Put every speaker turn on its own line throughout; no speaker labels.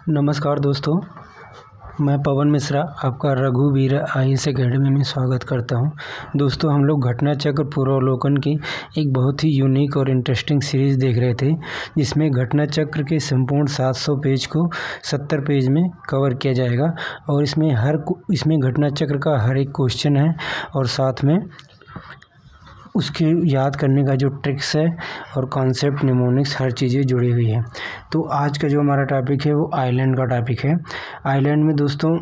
नमस्कार दोस्तों, मैं पवन मिश्रा आपका रघुवीर आईएएस एकेडमी में स्वागत करता हूं। दोस्तों, हम लोग घटना चक्र पूर्वावलोकन की एक बहुत ही यूनिक और इंटरेस्टिंग सीरीज़ देख रहे थे, जिसमें घटना चक्र के संपूर्ण 700 पेज को 70 पेज में कवर किया जाएगा। और इसमें घटना चक्र का हर एक क्वेश्चन है और साथ में उसके याद करने का जो ट्रिक्स है और कॉन्सेप्ट, निमोनिक्स, हर चीज़ें जुड़ी हुई है। तो आज का जो हमारा टॉपिक है वो आइलैंड का टॉपिक है। आइलैंड में दोस्तों,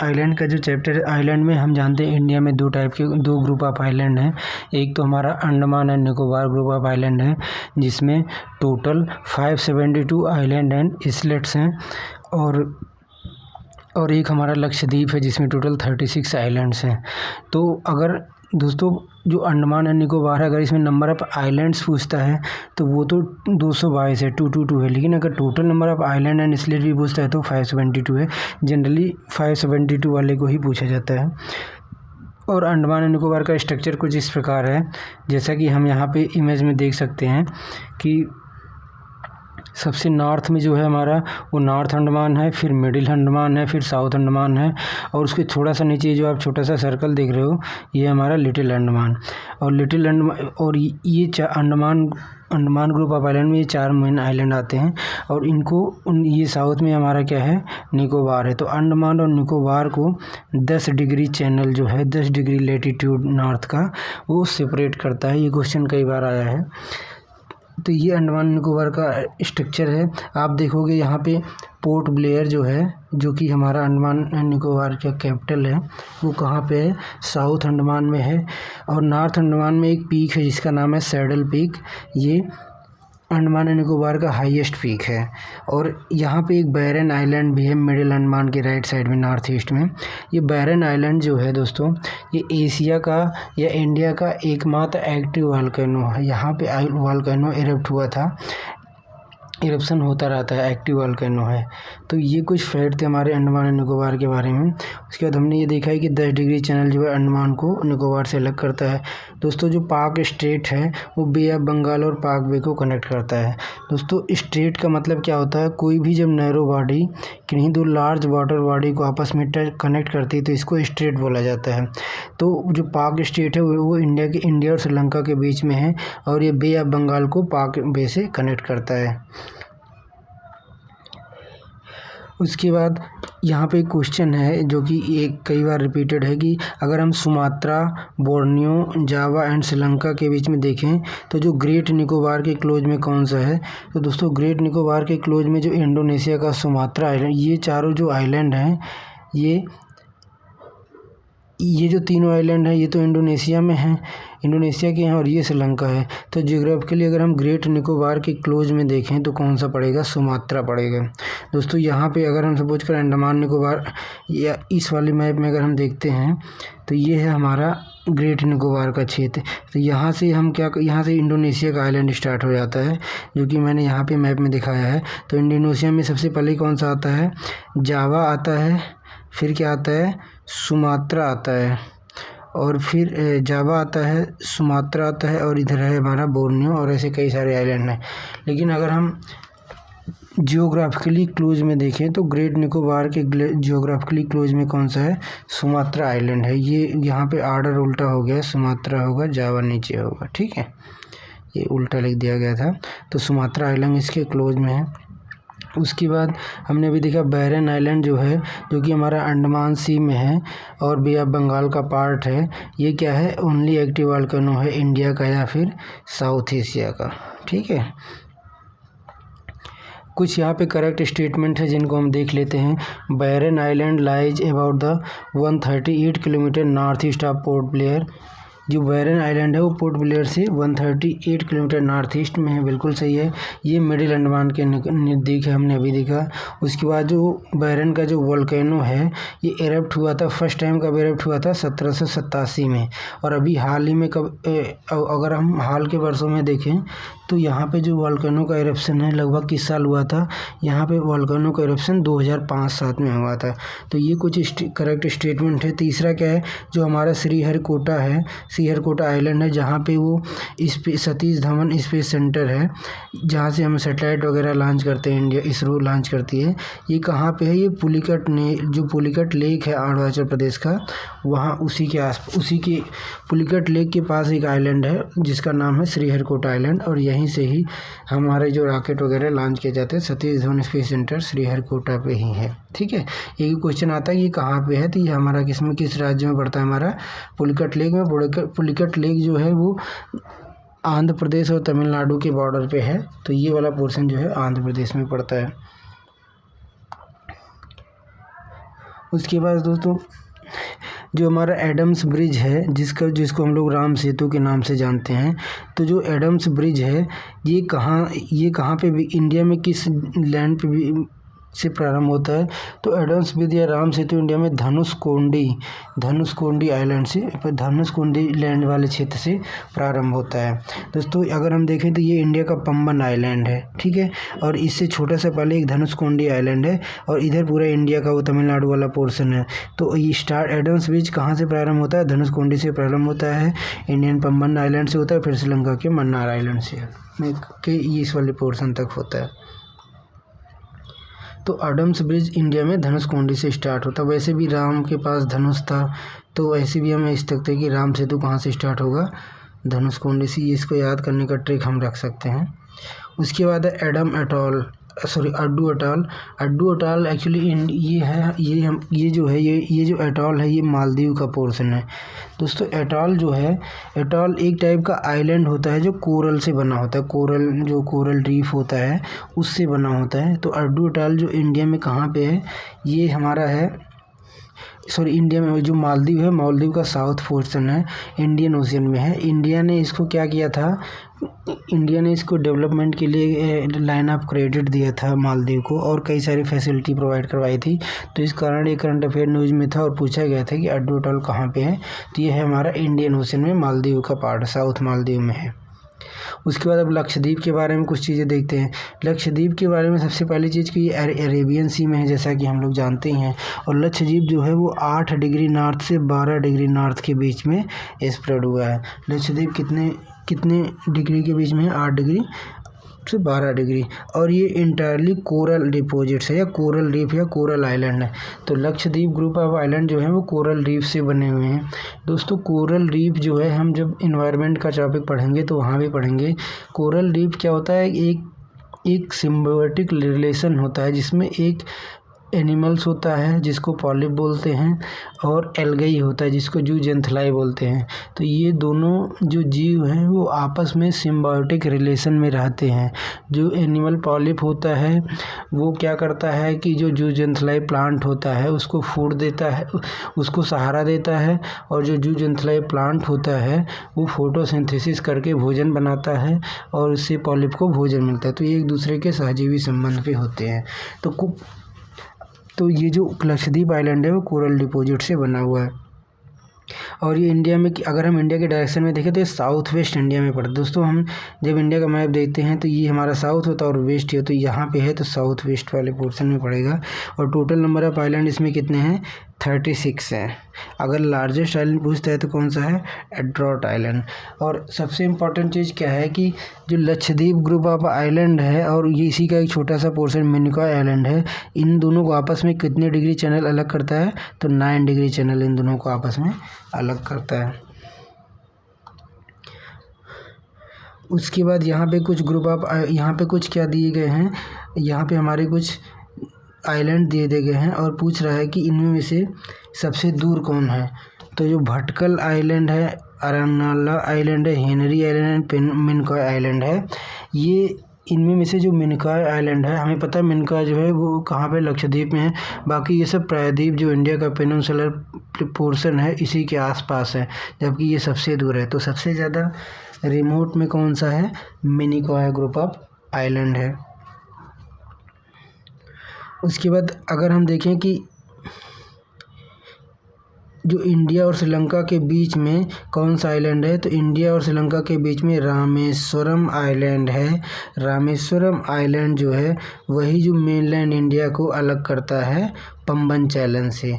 आइलैंड का जो चैप्टर है, आइलैंड में हम जानते हैं इंडिया में दो ग्रुप ऑफ आइलैंड हैं। एक तो हमारा Andaman and Nicobar group of island है, जिसमें टोटल 572 आइलैंड एंड इसलेट्स हैं। और एक हमारा लक्षद्वीप है, जिसमें टोटल 36 आइलैंड्स हैं। तो अगर दोस्तों जो अंडमान एंड निकोबार है, अगर इसमें नंबर ऑफ़ आइलैंड्स पूछता है तो वो तो 222 है, 222 है। लेकिन अगर total number of island and islet भी पूछता है तो 572 है। जनरली 572 वाले को ही पूछा जाता है। और अंडमान एंड निकोबार का स्ट्रक्चर कुछ इस प्रकार है, जैसा कि हम यहाँ पे इमेज में देख सकते हैं कि सबसे नॉर्थ में जो है हमारा वो नॉर्थ अंडमान है, फिर मिडिल अंडमान है, फिर साउथ अंडमान है, और उसके थोड़ा सा नीचे जो आप छोटा सा सर्कल देख रहे हो ये हमारा लिटिल अंडमान। और लिटिल अंडमान और ये अंडमान ग्रुप ऑफ आइलैंड में ये 4 मेन आइलैंड आते हैं। और ये साउथ में हमारा क्या है, निकोबार है। तो अंडमान और निकोबार को 10 डिग्री चैनल जो है, 10 डिग्री लेटीट्यूड नॉर्थ का, वो सेपरेट करता है। ये क्वेश्चन कई बार आया है। तो ये अंडमान निकोबार का स्ट्रक्चर है। आप देखोगे यहाँ पे पोर्ट ब्लेयर जो है, जो कि हमारा अंडमान एंड निकोबार का कैपिटल है, वो कहाँ पे है, साउथ अंडमान में है। और नॉर्थ अंडमान में एक पीक है जिसका नाम है सैडल पीक। ये अंडमान एंड निकोबार का हाईएस्ट पीक है। और यहाँ पे एक बैरन आइलैंड भी है मिडिल अंडमान के राइट साइड में, नॉर्थ ईस्ट में। ये बैरन आइलैंड जो है दोस्तों, ये एशिया का या इंडिया का एकमात्र एक्टिव वोल्केनो है। यहाँ पे वोल्केनो इरप्ट हुआ था, इरप्शन होता रहता है, एक्टिव वोल्केनो है। तो ये कुछ फैक्ट थे हमारे अंडमान एंड निकोबार के बारे में। उसके बाद हमने ये देखा है कि 10 डिग्री चैनल जो है अंडमान को निकोबार से अलग करता है। दोस्तों जो पाक स्ट्रेट है वो बे ऑफ बंगाल और पाक बे को कनेक्ट करता है। दोस्तों स्ट्रेट का मतलब क्या होता है, कोई भी जब नैरो बॉडी किन्हीं दो लार्ज वाटर बॉडी को आपस में कनेक्ट करती है तो इसको स्ट्रेट बोला जाता है। तो जो पाक स्ट्रेट है वो इंडिया और श्रीलंका के बीच में है, और ये बे ऑफ बंगाल को पाक बे से कनेक्ट करता है। उसके बाद यहाँ पे एक क्वेश्चन है जो कि एक कई बार रिपीटेड है कि अगर हम Sumatra, Borneo, Java and Sri Lanka के बीच में देखें तो जो ग्रेट निकोबार के क्लोज में कौन सा है। तो दोस्तों ग्रेट निकोबार के क्लोज में जो इंडोनेशिया का सुमात्रा आइलैंड, ये चारों जो आइलैंड हैं, ये जो तीनों आइलैंड हैं ये तो इंडोनेशिया में हैं, इंडोनेशिया के हैं, और ये श्रीलंका है। तो जियोग्राफिकली अगर हम ग्रेट निकोबार के क्लोज में देखें तो कौन सा पड़ेगा, सुमात्रा पड़ेगा। दोस्तों यहाँ पे अगर हम सपोज कर अंडमान निकोबार या इस वाले मैप में अगर हम देखते हैं तो ये है हमारा ग्रेट निकोबार का क्षेत्र। तो यहाँ से यहाँ से इंडोनेशिया का आइलैंड स्टार्ट हो जाता है, जो कि मैंने यहाँ पे मैप में दिखाया है। तो इंडोनेशिया में सबसे पहले कौन सा आता है, जावा आता है, फिर क्या आता है, सुमात्रा आता है, और फिर जावा आता है, सुमात्रा आता है, और इधर है हमारा बोर्नियो, और ऐसे कई सारे आइलैंड हैं। लेकिन अगर हम जियोग्राफिकली क्लोज में देखें तो ग्रेट निकोबार के जियोग्राफिकली क्लोज में कौन सा है, सुमात्रा आइलैंड है। ये यहाँ पे आर्डर उल्टा हो गया, सुमात्रा होगा, जावा नीचे होगा, ठीक है, ये उल्टा लिख दिया गया था। तो सुमात्रा आइलैंड इसके क्लोज में है। उसके बाद हमने अभी देखा बैरन आइलैंड जो है, जो कि हमारा अंडमान सी में है और बे ऑफ बंगाल का पार्ट है। ये क्या है, ओनली एक्टिव वोल्केनो है इंडिया का या फिर साउथ एशिया का, ठीक है। कुछ यहाँ पे करेक्ट स्टेटमेंट है जिनको हम देख लेते हैं। Barren island lies about the 138 kilometre north east of Port Blair. जो बैरन आइलैंड है वो पोर्ट ब्लेयर से 138 किलोमीटर नॉर्थ ईस्ट में है, बिल्कुल सही है। ये मिडिल अंडमान के नज़दीक है, हमने अभी देखा। उसके बाद जो बैरन का जो वोल्केनो है ये एरप्ट हुआ था, फर्स्ट टाइम कब एरप्ट हुआ था, 1787 में। और अभी हाल ही में अगर हम हाल के वर्षों में देखें तो यहाँ पे जो वोल्केनो का एरप्शन है लगभग किस साल हुआ था, यहाँ पे वोल्केनो का एरप्शन 2005-7 में हुआ था। तो ये कुछ करेक्ट स्टेटमेंट है। तीसरा क्या है, जो हमारा श्रीहरिकोटा है, श्रीहरिकोटा आइलैंड है, जहाँ पे वो सतीश धवन स्पेस सेंटर है, जहाँ से हम सैटेलाइट वगैरह लॉन्च करते हैं, इंडिया इसरो लॉन्च करती है। ये कहाँ पे है? ये जो पुलिकट लेक है अरुणाचल प्रदेश का, वहाँ उसी के पुलिकट लेक के पास एक आइलैंड है जिसका नाम है श्रीहरिकोटा आइलैंड, और यहीं से ही हमारे जो रॉकेट वगैरह लॉन्च किए जाते हैं सतीश धवन स्पेस सेंटर श्रीहरिकोटा पे ही है। ठीक है, ये क्वेश्चन आता है कि कहाँ पे है, तो ये हमारा किस राज्य में पड़ता है? हमारा पुलिकट लेक में। पुलिकट लेक जो है वो आंध्र प्रदेश और तमिलनाडु के बॉर्डर पे है, तो ये वाला पोर्शन जो है आंध्र प्रदेश में पड़ता है। उसके बाद दोस्तों जो हमारा एडम्स ब्रिज है, जिसको हम लोग राम सेतु के नाम से जानते हैं, तो जो एडम्स ब्रिज है ये कहाँ पे भी इंडिया में किस लैंड पे भी से प्रारंभ होता है? तो एडम्स ब्रिज या राम सेतु इंडिया में धनुषकोडी आइलैंड से, धनुषकोडी लैंड वाले क्षेत्र से प्रारंभ होता है। दोस्तों अगर हम देखें तो ये इंडिया का पंबन आइलैंड है, ठीक है, और इससे छोटा सा पहले एक धनुषकोडी आइलैंड है, और इधर पूरा इंडिया का वो तमिलनाडु वाला पोर्शन है। तो ये एडम्स ब्रिज कहाँ से प्रारंभ होता है? धनुषकोडी से प्रारंभ होता है, इंडियन पंबन आइलैंड से होता है, फिर श्रीलंका के मन्नार आइलैंड से ये इस वाले पोर्शन तक होता है। तो एडम्स ब्रिज इंडिया में धनुषकोडी से स्टार्ट होता है। वैसे भी राम के पास धनुष था, तो ऐसे भी हम इस सकते हैं कि राम सेतु कहाँ से स्टार्ट होगा? धनुषकोडी से। इसको याद करने का ट्रिक हम रख सकते हैं। उसके बाद है अड्डू अटॉल एक्चुअली ये जो अटॉल है ये मालदीव का पोर्शन है। दोस्तों अटॉल एक टाइप का आइलैंड होता है जो कोरल से बना होता है, कोरल रीफ होता है उससे बना होता है। तो अड्डू अटॉल जो इंडिया में कहाँ पे है? ये हमारा है इंडिया में जो मालदीव का साउथ पोर्शन है, इंडियन ओशियन में है। इंडिया ने इसको क्या किया था? इंडिया ने इसको डेवलपमेंट के लिए लाइन ऑफ क्रेडिट दिया था मालदीव को, और कई सारी फैसिलिटी प्रोवाइड करवाई थी। तो इस कारण ये करंट अफेयर न्यूज़ में था और पूछा गया था कि अड्डू अटॉल कहाँ पे है? तो ये है हमारा इंडियन ओशियन में, मालदीव का पार्ट साउथ मालदीव में है। उसके बाद अब लक्षद्वीप के बारे में कुछ चीज़ें देखते हैं। लक्षद्वीप के बारे में सबसे पहली चीज़ कि ये अरेबियन सी में है, जैसा कि हम लोग जानते ही हैं, और लक्षद्वीप जो है वो 8 डिग्री नॉर्थ से 12 डिग्री नॉर्थ के बीच में स्प्रेड हुआ है। लक्षद्वीप कितने डिग्री के बीच में है? 8 डिग्री से 12 डिग्री, और ये इंटायरली कोरल डिपॉजिट्स है, या कोरल रीफ या कोरल आइलैंड है। तो लक्षद्वीप ग्रुप ऑफ आइलैंड जो है वो कोरल रीफ से बने हुए हैं। दोस्तों कोरल रीफ जो है, हम जब इन्वायरमेंट का टॉपिक पढ़ेंगे तो वहाँ भी पढ़ेंगे। कोरल रीफ क्या होता है? एक सिम्बायोटिक रिलेशन होता है जिसमें एक एनिमल्स होता है जिसको पॉलिप बोलते हैं, और एल्गई होता है जिसको जूजेंथलाई बोलते हैं। तो ये दोनों जो जीव हैं वो आपस में सिम्बायोटिक रिलेशन में रहते हैं। जो एनिमल पॉलिप होता है वो क्या करता है कि जो जूजेंथलाई प्लांट होता है उसको फूड देता है, उसको सहारा देता है, और जो जूजेंथलाई प्लांट होता है वो फोटोसिंथेसिस करके भोजन बनाता है, और उससे पॉलिप को भोजन मिलता है। तो ये एक दूसरे के सहजीवी संबंध पे होते हैं। तो ये जो लक्षद्वीप आइलैंड है वो कोरल डिपॉजिट से बना हुआ है, और ये इंडिया में, अगर हम इंडिया के डायरेक्शन में देखें तो ये साउथ वेस्ट इंडिया में पड़ता है। दोस्तों हम जब इंडिया का मैप देखते हैं तो ये हमारा साउथ होता है और वेस्ट है, तो यहाँ पे है तो साउथ वेस्ट वाले पोर्शन में पड़ेगा। और टोटल नंबर ऑफ आइलैंड इसमें कितने हैं? 36 हैं। अगर लार्जेस्ट आइलैंड पूछता है तो कौन सा है? एड्रोट आइलैंड। और सबसे इम्पॉर्टेंट चीज़ क्या है कि जो लक्षद्वीप ग्रुप ऑफ आइलैंड है और ये इसी का एक छोटा सा पोर्शन मिनिकॉय आइलैंड है, इन दोनों को आपस में कितने डिग्री चैनल अलग करता है? तो 9 डिग्री चैनल इन दोनों को आपस में अलग करता है। उसके बाद यहाँ पे कुछ क्या दिए गए हैं? यहाँ पे हमारे कुछ आइलैंड दे गए हैं और पूछ रहा है कि इनमें में से सबसे दूर कौन है? तो जो भटकल आइलैंड है, अरनाला आइलैंड है, हेनरी आइलैंड, मिनिकॉय आइलैंड है, ये इनमें में से जो मिनिकॉय आइलैंड है, हमें पता है मिनिकॉय जो है वो कहाँ पे? लक्षद्वीप में है। बाकी ये सब प्रायद्वीप जो इंडिया का पेनिनसुलर पोर्शन है इसी के आसपास है, जबकि ये सबसे दूर है। तो सबसे ज़्यादा रिमोट में कौन सा है? मिनिकॉय ग्रुप ऑफ आइलैंड है। उसके बाद अगर हम देखें कि जो इंडिया और श्रीलंका के बीच में कौन सा आइलैंड है, तो इंडिया और श्रीलंका के बीच में रामेश्वरम आइलैंड है। रामेश्वरम आइलैंड जो है वही जो मेनलैंड इंडिया को अलग करता है पंबन चैलेंज से।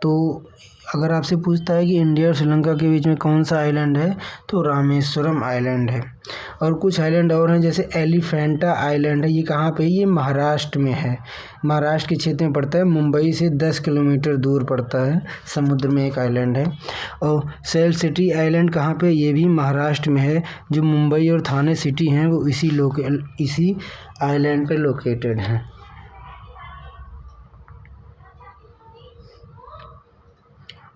तो अगर आपसे पूछता है कि इंडिया और श्रीलंका के बीच में कौन सा आइलैंड है, तो रामेश्वरम आइलैंड है। और कुछ आइलैंड और हैं, जैसे एलिफेंटा आइलैंड है। ये कहाँ पे है? ये महाराष्ट्र में है, महाराष्ट्र के क्षेत्र में पड़ता है। मुंबई से 10 किलोमीटर दूर पड़ता है, समुद्र में एक आइलैंड है। और सेल सिटी आइलैंड कहाँ पे? ये भी महाराष्ट्र में है। जो मुंबई और थाने सिटी हैं वो इसी आइलैंड पे लोकेटेड हैं।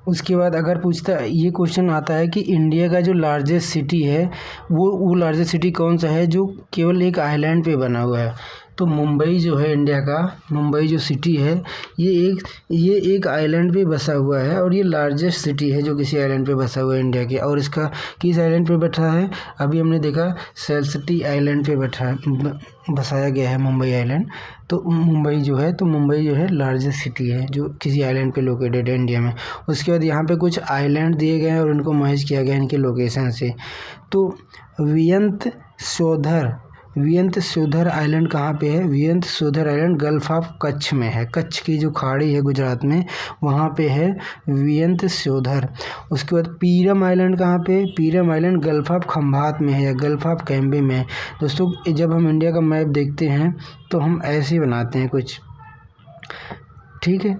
उसके बाद अगर पूछता ये क्वेश्चन आता है कि इंडिया का जो लार्जेस्ट सिटी है वो लार्जेस्ट सिटी कौन सा है जो केवल एक आइलैंड पे बना हुआ है, तो मुंबई जो है इंडिया का, मुंबई जो सिटी है ये एक आइलैंड पे बसा हुआ है और ये लार्जेस्ट सिटी है जो किसी आइलैंड पे बसा हुआ है इंडिया के। और इसका किस आइलैंड पे बैठा है? अभी हमने देखा सेल सिटी आइलैंड पे बसाया गया है मुंबई आइलैंड। तो मुंबई जो है लार्जेस्ट सिटी है जो किसी आइलैंड पे लोकेटेड है इंडिया में। उसके बाद यहाँ पे कुछ आइलैंड दिए गए हैं और इनको मैच किया गया है इनके लोकेशन से। तो वियंत सोधर आइलैंड कहाँ पे है? वियंत सोधर आइलैंड गल्फ ऑफ कच्छ में है। कच्छ की जो खाड़ी है गुजरात में, वहाँ पे है वियंत सोधर। उसके बाद पीरम आइलैंड कहाँ पे? पीरम आइलैंड गल्फ ऑफ खंभात में है या गल्फ ऑफ कैम्बे में है। दोस्तों जब हम इंडिया का मैप देखते हैं तो हम ऐसे बनाते हैं कुछ, ठीक है,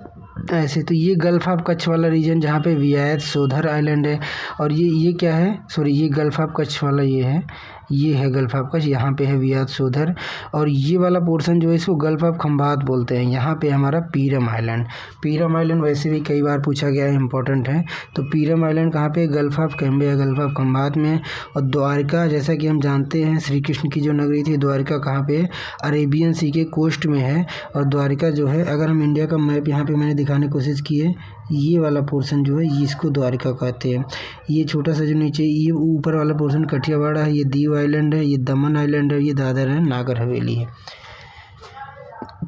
ऐसे। तो ये गल्फ ऑफ कच्छ वाला रीजन जहाँ पे वियत सोधर आइलैंड है। और ये क्या है? ये गल्फ ऑफ कच्छ वाला ये है गल्फ ऑफ कच्छ, यहाँ पे है वियत सोधर। और ये वाला पोर्शन जो है इसको गल्फ ऑफ खंभात बोलते हैं। यहाँ पे हमारा पीरम आइलैंड। पीरम आइलैंड वैसे भी कई बार पूछा गया है, इंपॉर्टेंट है। तो पीरम आइलैंड कहाँ पे? गल्फ ऑफ कैम्बे या गल्फ ऑफ खंभात में। और द्वारका, जैसा कि हम जानते हैं श्री कृष्ण की जो नगरी थी द्वारका, कहाँ पे है? अरेबियन सी के कोस्ट में है। और द्वारका जो है, अगर हम इंडिया का मैप यहाँ पे मैंने दिखाने की कोशिश की है, ये वाला पोर्शन जो है ये इसको द्वारका कहते हैं। ये छोटा सा जो नीचे ये ऊपर वाला पोर्शन कठियावाड़ा है, ये दीव आइलैंड है, ये दमन आइलैंड है, ये दादर है, नागर हवेली है।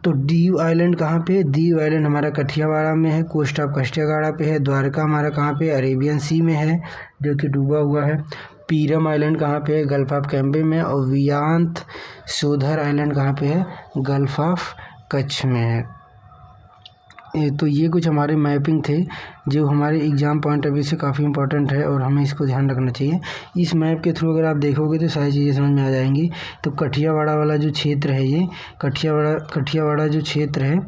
तो दीव आइलैंड कहाँ पे है? दीव आइलैंड हमारा कठियावाड़ा में है, कोस्ट ऑफ कठियावाड़ा पे है। द्वारका हमारा कहाँ पे? अरेबियन सी में है जो कि डूबा हुआ है। पीरम आइलैंड कहाँ पे है? गल्फ ऑफ कैम्बे में। और वियांत सोधर आइलैंड कहाँ पे है? गल्फ ऑफ कच्छ में है। तो ये कुछ हमारे मैपिंग थे जो हमारे एग्ज़ाम पॉइंट ऑफ व्यू से काफ़ी इंपॉर्टेंट है और हमें इसको ध्यान रखना चाहिए। इस मैप के थ्रू अगर आप देखोगे तो सारी चीज़ें समझ में आ जाएंगी। तो कठियावाड़ा वाला जो क्षेत्र है, ये कठियावाड़ा जो क्षेत्र है,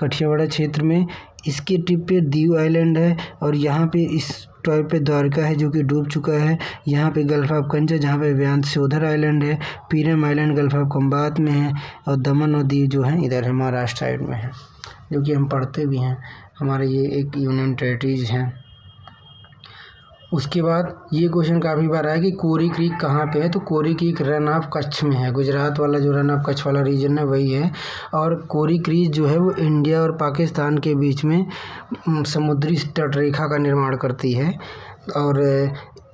कठियावाड़ा क्षेत्र में इसके टिप पे दीव आइलैंड है। और यहाँ पे इस टॉप पे द्वारका है जो कि डूब चुका है। यहाँ पे गल्फ ऑफ कच्छ है जहाँ पे वियांत सोधर आइलैंड है। पीरम आइलैंड गल्फ ऑफ खंभात में है। और दमन और दीव जो है इधर है, महाराष्ट्र साइड में है, जो कि हम पढ़ते भी हैं, हमारे ये एक यूनियन टेरिटरीज हैं। उसके बाद ये क्वेश्चन काफ़ी बार आया कि कोरी क्रीक कहाँ पे है? तो कोरी क्रीक रन ऑफ कच्छ में है। गुजरात वाला जो रन ऑफ कच्छ वाला रीजन है वही है। और कोरी क्रीक जो है वो इंडिया और पाकिस्तान के बीच में समुद्री तटरेखा का निर्माण करती है। और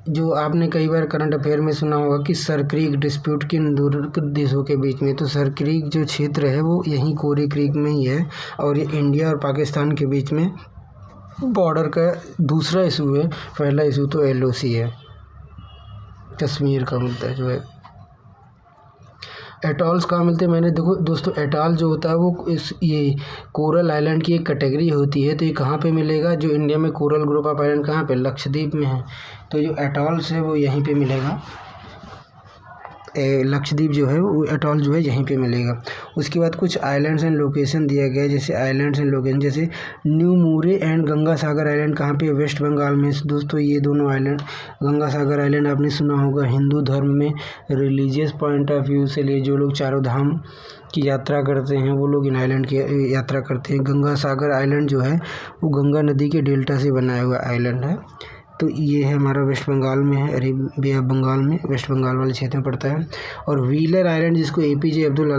जो आपने कई बार करंट अफेयर में सुना होगा कि सर क्रीक डिस्प्यूट किन दो देशों के बीच में, तो सर क्रीक जो क्षेत्र है वो यहीं कोरी क्रीक में ही है। और ये इंडिया और पाकिस्तान के बीच में बॉर्डर का दूसरा इशू है। पहला इशू तो LOC है, कश्मीर का मुद्दा जो है। एटॉल्स कहाँ मिलते हैं? मैंने देखो दोस्तों, एटॉल जो होता है वो ये कोरल आइलैंड की एक कैटेगरी होती है। तो ये कहाँ पे मिलेगा? जो इंडिया में कोरल ग्रुप ऑफ आइलैंड कहाँ पे? लक्षद्वीप में है। तो जो एटॉल्स है वो यहीं पे मिलेगा। लक्षद्वीप जो है वो एटॉल जो है यहीं पे मिलेगा। उसके बाद कुछ आइलैंड्स एंड लोकेशन दिया गया है, जैसे आइलैंड्स एंड लोकेशन, जैसे new Moore and Ganga Sagar island कहाँ पे? वेस्ट बंगाल में। दोस्तों ये दोनों आइलैंड, गंगा सागर आइलैंड आपने सुना होगा, हिंदू धर्म में रिलीजियस पॉइंट ऑफ व्यू से लिए जो लोग चारों धाम की यात्रा करते हैं वो लोग इन आइलैंड की यात्रा करते हैं। गंगा सागर आइलैंड जो है वो गंगा नदी के डेल्टा से बनाया हुआ आइलैंड है। तो ये है हमारा वेस्ट बंगाल में है, बे ऑफ बंगाल में, वेस्ट बंगाल वाले क्षेत्र में पड़ता है। और व्हीलर आइलैंड जिसको APJ अब्दुल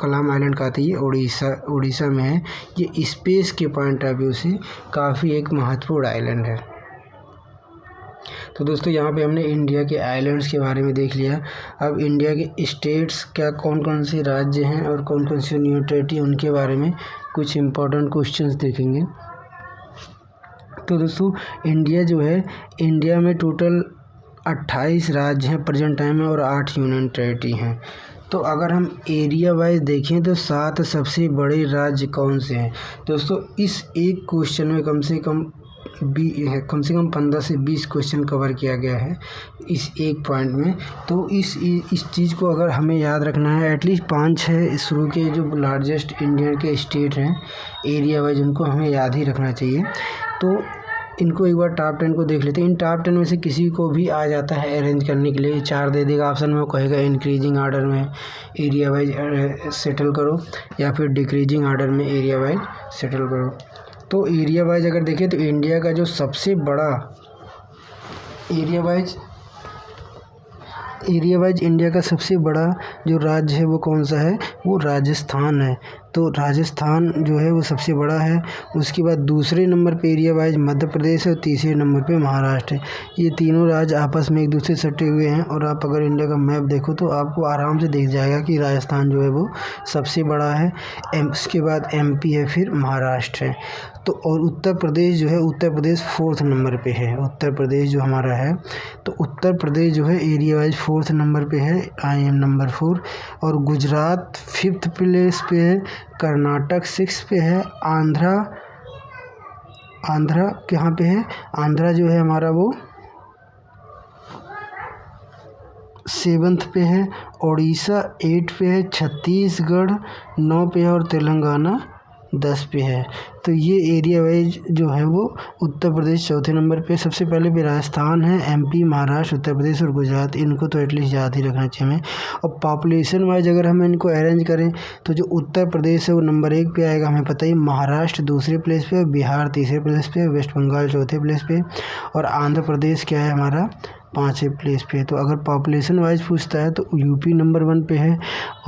कलाम आइलैंड कहते हैं, उड़ीसा में है। ये स्पेस के पॉइंट ऑफ व्यू से काफ़ी एक महत्वपूर्ण आइलैंड है। तो दोस्तों यहाँ पे हमने इंडिया के आइलैंड्स के बारे में देख लिया। अब इंडिया के स्टेट्स क्या कौन कौन से राज्य हैं और कौन कौन सी यूनियन टेरिटरी, उनके बारे में कुछ इम्पोर्टेंट क्वेश्चंस देखेंगे। तो दोस्तों इंडिया जो है, इंडिया में टोटल 28 राज्य हैं प्रेजेंट टाइम में और 8 यूनियन टेरिटरी हैं। तो अगर हम एरिया वाइज देखें तो 7 सबसे बड़े राज्य कौन से हैं? दोस्तों इस एक क्वेश्चन में कम से कम कम से कम 15 से 20 क्वेश्चन कवर किया गया है इस एक पॉइंट में। तो इस चीज़ को अगर हमें याद रखना है, एटलीस्ट 5-6 इसरो के जो लार्जेस्ट इंडिया के स्टेट हैं एरिया वाइज, उनको हमें याद ही रखना चाहिए। तो इनको एक बार टॉप 10 को देख लेते हैं। इन टॉप 10 में से किसी को भी आ जाता है अरेंज करने के लिए, 4 दे देगा ऑप्शन में, वो कहेगा इंक्रीजिंग ऑर्डर में एरिया वाइज सेटल करो या फिर डिक्रीजिंग ऑर्डर में एरिया वाइज सेटल करो। तो एरिया वाइज अगर देखें तो इंडिया का जो सबसे बड़ा एरिया वाइज इंडिया का सबसे बड़ा जो राज्य है वो कौन सा है, वो राजस्थान है। तो राजस्थान जो है वो सबसे बड़ा है। उसके बाद दूसरे नंबर पे एरिया वाइज मध्य प्रदेश है और तीसरे नंबर पे महाराष्ट्र है। ये तीनों राज्य आपस में एक दूसरे से सटे हुए हैं और आप अगर इंडिया का मैप देखो तो आपको आराम से दिख जाएगा कि राजस्थान जो है वो सबसे बड़ा है। उसके बाद MP है, फिर महाराष्ट्र है। तो और उत्तर प्रदेश जो है, उत्तर प्रदेश 4th नंबर पे है। उत्तर प्रदेश जो हमारा है, तो उत्तर प्रदेश जो है एरिया वाइज 4th नंबर पे है, IM नंबर 4। और गुजरात 5th प्लेस पे है, कर्नाटक 6 पे है, आंध्रा कहाँ पे है, आंध्रा जो है हमारा वो 7th पे है, उड़ीसा 8 पे है, छत्तीसगढ़ 9 पे है और तेलंगाना 10 पे है। तो ये एरिया वाइज जो है वो उत्तर प्रदेश 4थे नंबर पे। सबसे पहले पे राजस्थान है, MP, महाराष्ट्र, उत्तर प्रदेश और गुजरात। इनको तो एटलीस्ट याद ही रखना चाहिए हमें। और पॉपुलेशन वाइज अगर हम इनको अरेंज करें तो जो उत्तर प्रदेश है वो नंबर 1 पे आएगा, हमें पता ही। महाराष्ट्र दूसरे प्लेस पे, बिहार तीसरे प्लेस पे, वेस्ट बंगाल चौथे प्लेस पे और आंध्र प्रदेश क्या है हमारा 5वें प्लेस पे। तो अगर पॉपुलेशन वाइज पूछता है तो UP नंबर 1 पे है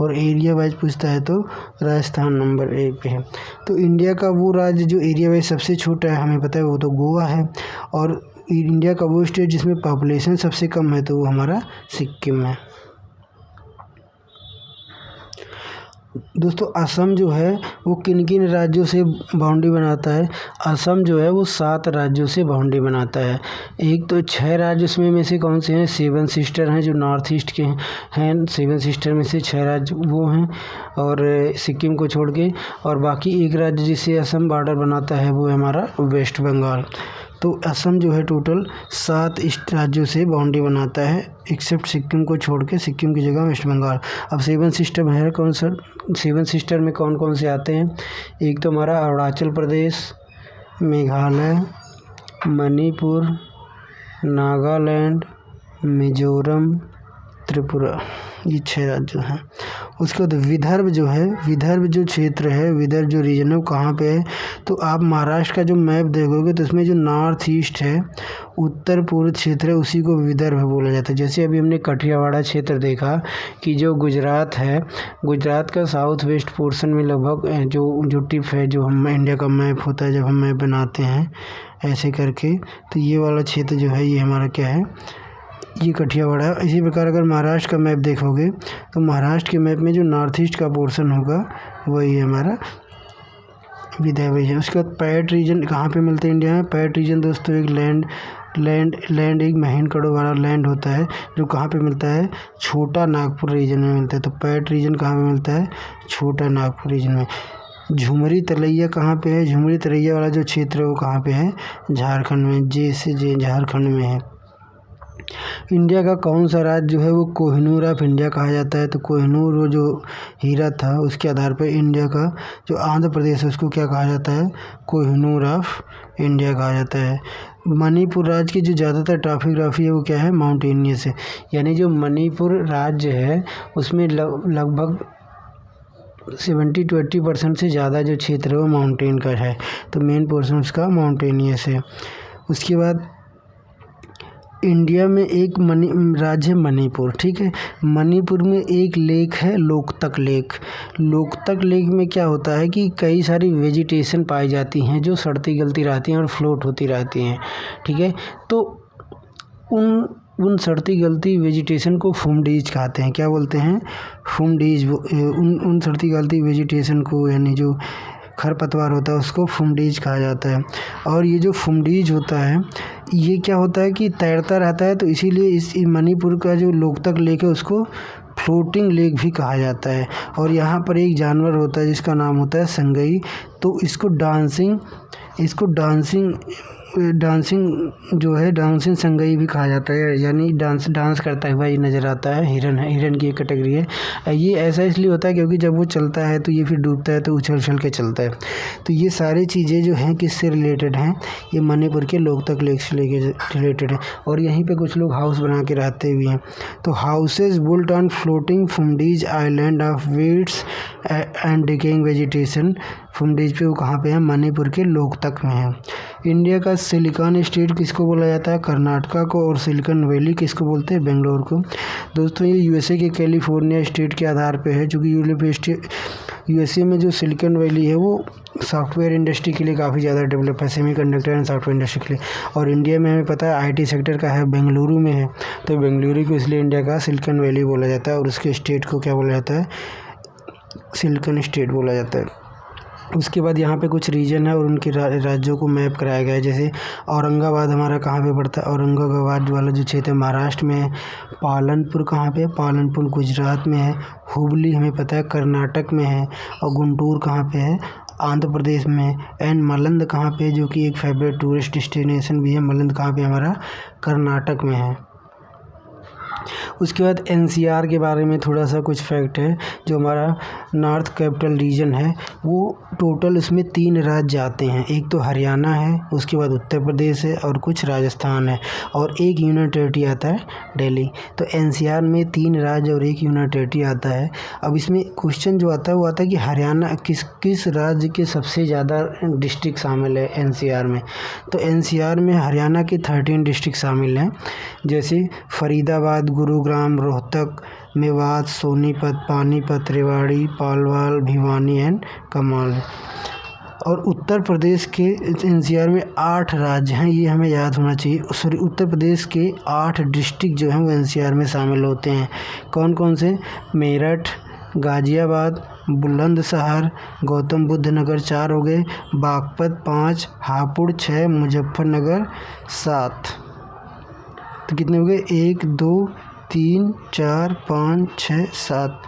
और एरिया वाइज पूछता है तो राजस्थान नंबर 1 पे है। तो इंडिया का वो राज्य जो एरिया वाइज सबसे छोटा है हमें पता है वो तो गोवा है। और इंडिया का वो स्टेट जिसमें पॉपुलेशन सबसे कम है तो वो हमारा सिक्किम है। दोस्तों असम जो है वो किन किन राज्यों से बाउंड्री बनाता है? असम जो है वो 7 राज्यों से बाउंड्री बनाता है। एक तो 6 राज्य उसमें में से कौन से हैं? 7 सिस्टर हैं जो नॉर्थ ईस्ट के हैं। 7 सिस्टर में से 6 राज्य वो हैं और सिक्किम को छोड़ के, और बाकी एक राज्य जिसे असम बॉर्डर बनाता है वो है हमारा वेस्ट बंगाल। तो असम जो है टोटल 7 राज्यों से बाउंड्री बनाता है एक्सेप्ट सिक्किम को छोड़ के, सिक्किम की जगह वेस्ट बंगाल। अब 7 सिस्टर है कौन सा? 7 सिस्टर में कौन कौन से आते हैं? एक तो हमारा अरुणाचल प्रदेश, मेघालय, मणिपुर, नागालैंड, मिजोरम, त्रिपुरा, ये 6 राज्य हैं। उसके बाद विदर्भ जो है, विदर्भ जो क्षेत्र है, विदर्भ जो रीजन है वो कहाँ पे है? तो आप महाराष्ट्र का जो मैप देखोगे तो उसमें जो नॉर्थ ईस्ट है, उत्तर पूर्व क्षेत्र है, उसी को विदर्भ बोला जाता है। जैसे अभी हमने कठियावाड़ा क्षेत्र देखा कि जो गुजरात है, गुजरात का साउथ वेस्ट पोर्शन में लगभग जो टिप है, जो हम इंडिया का मैप होता है जब हम मैप बनाते हैं ऐसे करके, तो ये वाला क्षेत्र जो है ये हमारा क्या है, ये कठियावाड़ा है। इसी प्रकार अगर महाराष्ट्र का मैप देखोगे तो महाराष्ट्र के मैप में जो नॉर्थ ईस्ट का पोर्शन होगा वही हमारा विदर्भ रीजन। उसके बाद पैट रीजन कहाँ पे मिलते हैं इंडिया में? पैट रीजन दोस्तों एक लैंड एक महीन कड़ों वाला लैंड होता है जो कहाँ पे मिलता है? छोटा नागपुर रीजन में मिलता है। तो पैट रीजन कहाँ पे मिलता है? छोटा नागपुर रीजन में। झुमरी तलैया कहाँ पे है? झुमरी तलैया वाला जो क्षेत्र है वो कहाँ पे है? झारखंड में, झारखंड में है। इंडिया का कौन सा राज्य जो है वो कोहिनूर ऑफ इंडिया कहा जाता है? तो कोहिनूर वो जो हीरा था उसके आधार पर इंडिया का जो आंध्र प्रदेश है उसको क्या कहा जाता है? कोहिनूर ऑफ इंडिया कहा जाता है। मणिपुर राज्य की जो ज़्यादातर टॉपोग्राफी है वो क्या है? माउंटेनियस है। यानी जो मणिपुर राज्य है उसमें लगभग 70 to 80% से ज़्यादा जो क्षेत्र है वो माउंटेन का है। तो मेन पोर्शन उसका माउंटेनियस है। उसके बाद इंडिया में एक राज्य है मणिपुर, ठीक है। मणिपुर में एक लेक है लोकतक लेक। लोकतक लेक में क्या होता है कि कई सारी वेजिटेशन पाई जाती हैं जो सड़ती गलती रहती हैं और फ्लोट होती रहती हैं, ठीक है। तो उन सड़ती गलती वेजिटेशन को फुमडीज कहते हैं। क्या बोलते हैं? फुमडीज। उन सड़ती गलती वेजिटेशन को, यानी जो खरपतवार होता है उसको फुमडीज कहा जाता है। और ये जो फुमडीज होता है ये क्या होता है कि तैरता रहता है, तो इसीलिए इस मणिपुर का जो लोकतक लेक है उसको फ्लोटिंग लेक भी कहा जाता है। और यहाँ पर एक जानवर होता है जिसका नाम होता है संगई। तो इसको डांसिंग डांसिंग जो है डांसिंग संगई भी कहा जाता है, यानी डांस करता हुआ ये नज़र आता है। हिरन की एक कैटेगरी है। ये ऐसा इसलिए होता है क्योंकि जब वो चलता है तो ये फिर डूबता है तो उछल उछल के चलता है। तो ये सारी चीज़ें जो हैं किससे रिलेटेड हैं, ये मणिपुर के लोकतक लेक से लेके रिलेटेड है। और यहीं पे कुछ लोग हाउस बना के रहते भी हैं। तो houses built on floating phumdis island of weeds and decaying vegetation. Phumdis पे वो कहाँ पे है, मणिपुर के लोकतक में है। इंडिया का सिलिकॉन स्टेट किसको बोला जाता है, कर्नाटका को। और सिलिकॉन वैली किसको बोलते हैं, बेंगलोर को। दोस्तों ये यूएसए के कैलिफोर्निया स्टेट के आधार पे है, क्योंकि यूएसए में जो सिलिकॉन वैली है वो सॉफ्टवेयर इंडस्ट्री के लिए काफ़ी ज़्यादा डेवलप है, सेमीकंडक्टर एंड सॉफ्टवेयर इंडस्ट्री के लिए। और इंडिया में हमें पता है आईटी सेक्टर का है, बेंगलुरु में है। तो बेंगलुरु को इसलिए इंडिया का सिलिकॉन वैली बोला जाता है। और उसके स्टेट को क्या बोला जाता है, सिलिकॉन स्टेट बोला जाता है। उसके बाद यहाँ पे कुछ रीजन है और उनके राज्यों को मैप कराया गया है। जैसे औरंगाबाद हमारा कहाँ पे पड़ता है, औरंगाबाद वाला जो क्षेत्र है महाराष्ट्र में है। पालनपुर कहाँ पे है, पालनपुर गुजरात में है। हुबली हमें पता है कर्नाटक में है। और गुंटूर कहाँ पे है, आंध्र प्रदेश में है। एंड मलंद कहाँ पे है, जो कि एक फेवरेट टूरिस्ट डेस्टिनेशन भी है। मलंद कहाँ पे हमारा, कर्नाटक में है। उसके बाद एनसीआर के बारे में थोड़ा सा कुछ फैक्ट है। जो हमारा नॉर्थ कैपिटल रीजन है वो टोटल उसमें 3 राज्य आते हैं। एक तो हरियाणा है, उसके बाद उत्तर प्रदेश है और कुछ राजस्थान है, और एक यूनियन टेरिटरी आता है दिल्ली। तो एनसीआर में 3 राज्य और एक यूनियन टेरिटरी आता है। अब इसमें क्वेश्चन जो आता है वो आता है कि हरियाणा किस राज्य के सबसे ज़्यादा डिस्ट्रिक्ट शामिल है एनसीआर में। तो एनसीआर में हरियाणा के 13 डिस्ट्रिक्ट शामिल हैं, जैसे फरीदाबाद, गुरुग्राम, रोहतक, मेवात, सोनीपत, पानीपत, रेवाड़ी, पालवाल, भिवानी एंड कमाल। और उत्तर प्रदेश के एनसीआर में 8 राज्य हैं, ये हमें याद होना चाहिए। सॉरी, उत्तर प्रदेश के 8 डिस्ट्रिक्ट जो हैं वो एनसीआर में शामिल होते हैं। कौन कौन से, मेरठ, गाजियाबाद, बुलंदशहर, गौतम बुद्ध नगर 4 हो गए, बागपत 5, हापुड़ 6, मुजफ्फरनगर 7। तो कितने हो गए, 1 2 3 4 5 6 7।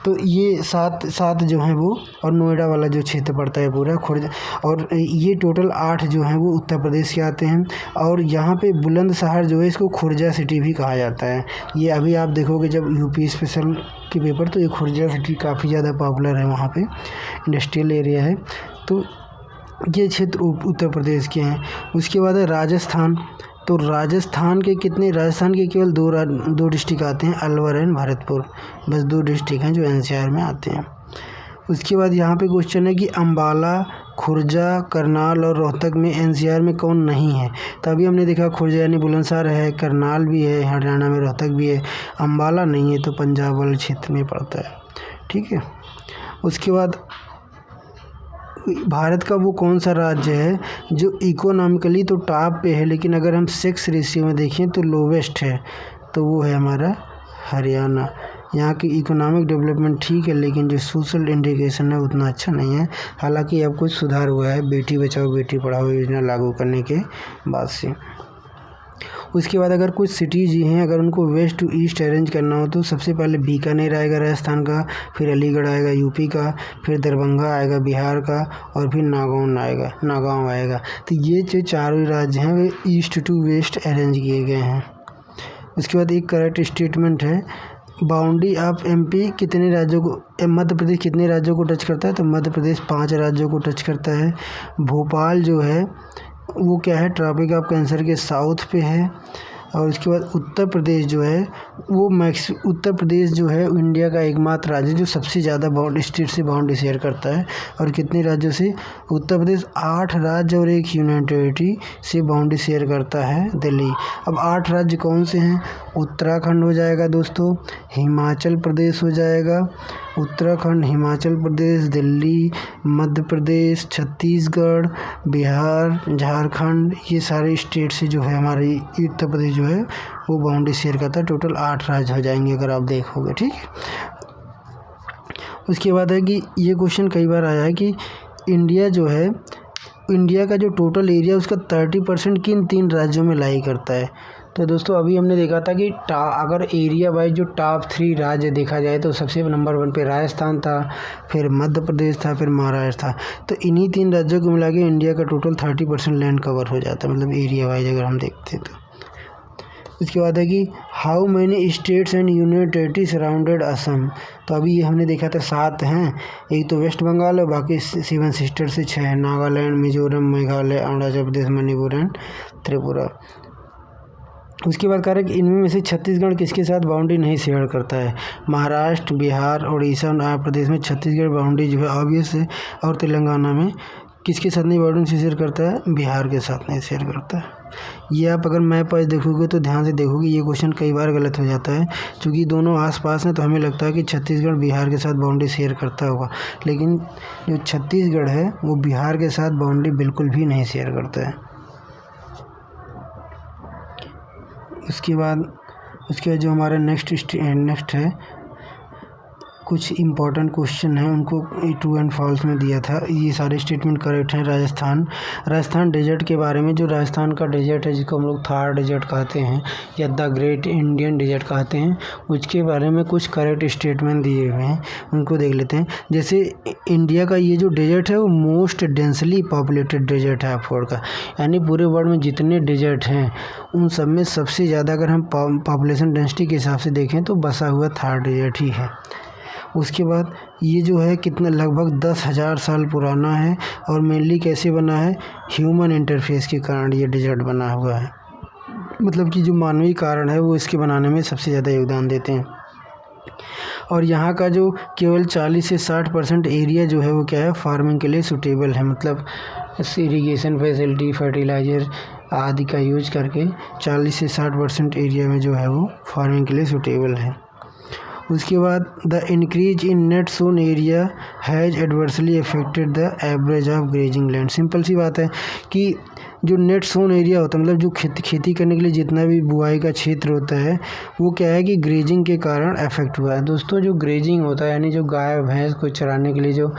तो ये 7 जो हैं वो, और नोएडा वाला जो क्षेत्र पड़ता है पूरा खुर्जा, और ये टोटल 8 जो हैं वो उत्तर प्रदेश के आते हैं। और यहाँ पे बुलंदशहर जो है इसको खुर्जा सिटी भी कहा जाता है। ये अभी आप देखोगे जब यूपी स्पेशल के पेपर, तो ये खुर्जा सिटी काफ़ी ज़्यादा पॉपुलर है, वहाँ पे इंडस्ट्रियल एरिया है। तो ये क्षेत्र उत्तर प्रदेश के हैं। उसके बाद है राजस्थान। तो राजस्थान के केवल 2 डिस्ट्रिक्ट आते हैं, अलवर एंड भरतपुर। बस 2 डिस्ट्रिक्ट हैं जो एनसीआर में आते हैं। उसके बाद यहाँ पे क्वेश्चन है कि अंबाला, खुर्जा, करनाल और रोहतक में एनसीआर में कौन नहीं है। तभी हमने देखा खुर्जा यानी बुलंदशहर है, करनाल भी है हरियाणा में, रोहतक भी है, अंबाला नहीं है, तो पंजाब वाले क्षेत्र में पड़ता है। ठीक है। उसके बाद भारत का वो कौन सा राज्य है जो इकोनॉमिकली तो टॉप पे है, लेकिन अगर हम सेक्स रेशियो में देखें तो लोवेस्ट है, तो वो है हमारा हरियाणा। यहाँ की इकोनॉमिक डेवलपमेंट ठीक है, लेकिन जो सोशल इंडिकेशन है उतना अच्छा नहीं है। हालांकि अब कुछ सुधार हुआ है बेटी बचाओ बेटी पढ़ाओ योजना लागू करने के बाद से। उसके बाद अगर कुछ सिटीज़ ही हैं, अगर उनको वेस्ट टू ईस्ट अरेंज करना हो तो सबसे पहले बीकानेर आएगा राजस्थान का, फिर अलीगढ़ आएगा यूपी का, फिर दरभंगा आएगा बिहार का, और फिर नागांव आएगा। तो ये जो 4 राज्य हैं वे ईस्ट टू वेस्ट अरेंज किए गए हैं। उसके बाद एक करेक्ट स्टेटमेंट है, बाउंड्री ऑफ एमपी कितने राज्यों को, मध्य प्रदेश कितने राज्यों को टच करता है, तो मध्य प्रदेश 5 राज्यों को टच करता है। भोपाल जो है वो क्या है, ट्रॉपिक ऑफ कैंसर के साउथ पे है। और उसके बाद उत्तर प्रदेश जो है उत्तर प्रदेश जो है इंडिया का एकमात्र राज्य जो सबसे ज़्यादा स्टेट से बाउंड्री शेयर करता है। और कितने राज्यों से, उत्तर प्रदेश 8 राज्य और एक यूनियन टेरिटरी से बाउंड्री शेयर करता है, दिल्ली। अब 8 राज्य कौन से हैं, उत्तराखंड हो जाएगा दोस्तों, हिमाचल प्रदेश हो जाएगा, उत्तराखंड, हिमाचल प्रदेश, दिल्ली, मध्य प्रदेश, छत्तीसगढ़, बिहार, झारखंड, ये सारे स्टेट से जो है हमारी उत्तर प्रदेश जो है वो बाउंड्री शेयर करता है। टोटल 8 राज्य हो जाएंगे अगर आप देखोगे। ठीक है। उसके बाद है कि ये क्वेश्चन कई बार आया है कि इंडिया जो है, इंडिया का जो टोटल एरिया उसका 30% किन 3 राज्यों में लाई करता है। तो दोस्तों अभी हमने देखा था कि अगर एरिया वाइज जो टॉप 3 राज्य देखा जाए तो सबसे नंबर 1 पे राजस्थान था, फिर मध्य प्रदेश था, फिर महाराष्ट्र था। तो इन्हीं 3 राज्यों को मिला के इंडिया का टोटल 30% लैंड कवर हो जाता है, मतलब एरिया वाइज अगर हम देखते हैं तो। उसके बाद है कि how many states and union territory surrounded Assam. तो अभी ये हमने देखा था 7 हैं, एक तो वेस्ट बंगाल है, बाकी 7 सिस्टर से 6 हैं, नागालैंड, मिजोरम, मेघालय, अरुणाचल प्रदेश, मणिपुर एंड त्रिपुरा। उसके बाद कह रहा है कि इनमें से छत्तीसगढ़ किसके साथ बाउंड्री नहीं शेयर करता है। महाराष्ट्र, बिहार, उड़ीसा और आंध्र प्रदेश में छत्तीसगढ़ बाउंड्री जो है ऑब्वियस है, और तेलंगाना में किसके साथ नहीं बाउंड्री शेयर करता है, बिहार के साथ नहीं शेयर करता है। ये आप अगर मैप वाइज देखोगे तो ध्यान से देखोगे, ये क्वेश्चन कई बार गलत हो जाता है, क्योंकि दोनों आसपास हैं तो हमें लगता है कि छत्तीसगढ़ बिहार के साथ बाउंड्री शेयर करता होगा, लेकिन जो छत्तीसगढ़ है वो बिहार के साथ बाउंड्री बिल्कुल भी नहीं शेयर करता है। उसके बाद जो हमारा नेक्स्ट है, कुछ इम्पॉर्टेंट क्वेश्चन है, उनको ट्रू एंड फॉल्स में दिया था। ये सारे स्टेटमेंट करेक्ट हैं। राजस्थान डेजर्ट के बारे में, जो राजस्थान का डेजर्ट है जिसको हम लोग थार डेजर्ट कहते हैं या द ग्रेट इंडियन डेजर्ट कहते हैं, उसके बारे में कुछ करेक्ट स्टेटमेंट दिए हुए हैं, उनको देख लेते हैं। जैसे इंडिया का ये जो डेजर्ट है वो मोस्ट डेंसली पॉपुलेटेड डेजर्ट है अफ्रीका का, यानी पूरे वर्ल्ड में जितने डेजर्ट हैं उन सब में सबसे ज़्यादा अगर हम पॉपुलेशन डेंसिटी के हिसाब से देखें तो बसा हुआ थार डेजर्ट ही है। उसके बाद ये जो है कितना लगभग 10,000 साल पुराना है, और मेनली कैसे बना है, ह्यूमन इंटरफेस के कारण ये डेजर्ट बना हुआ है, मतलब कि जो मानवीय कारण है वो इसके बनाने में सबसे ज़्यादा योगदान देते हैं। और यहाँ का जो केवल 40 से 60% एरिया जो है वो क्या है, फार्मिंग के लिए सूटेबल है, मतलब इरीगेशन फैसिलिटी, फर्टिलाइज़र आदि का यूज करके 40 से 60% एरिया में जो है वो फार्मिंग के लिए सूटेबल है। उसके बाद the increase in net sown area has adversely affected the average of grazing land. Simple सी बात है कि जो नेट सोन एरिया होता है, मतलब जो खेती करने के लिए जितना भी बुआई का क्षेत्र होता है, वो क्या है कि ग्रेजिंग के कारण अफेक्ट हुआ है। दोस्तों जो ग्रेजिंग होता है, यानी जो गाय भैंस को चराने के लिए जो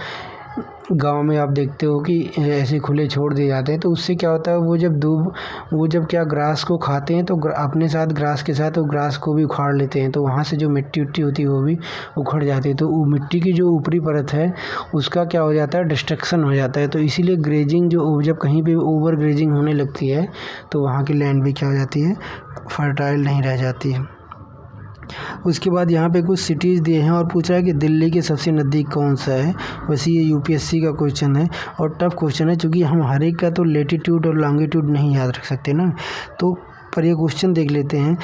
गांव में आप देखते हो कि ऐसे खुले छोड़ दिए जाते हैं, तो उससे क्या होता है, वो जब क्या ग्रास को खाते हैं तो अपने साथ ग्रास के साथ वो ग्रास को भी उखाड़ लेते हैं, तो वहाँ से जो मिट्टी होती है वो भी उखड़ जाती है, तो वो मिट्टी की जो ऊपरी परत है उसका क्या हो जाता है, डिस्ट्रक्शन हो जाता है। तो इसीलिए ग्रेजिंग जब कहीं पे ओवर ग्रेजिंग होने लगती है तो वहाँ की लैंड भी क्या हो जाती है, फर्टाइल नहीं रह जाती है। उसके बाद यहाँ पे कुछ सिटीज़ दिए हैं और पूछा है कि दिल्ली के सबसे नज़दीक कौन सा है। वैसे ये यूपीएससी का क्वेश्चन है और टफ क्वेश्चन है, क्योंकि हम हर एक का तो लेटीट्यूड और लॉन्गिट्यूड नहीं याद रख सकते ना, तो पर ये क्वेश्चन देख लेते हैं,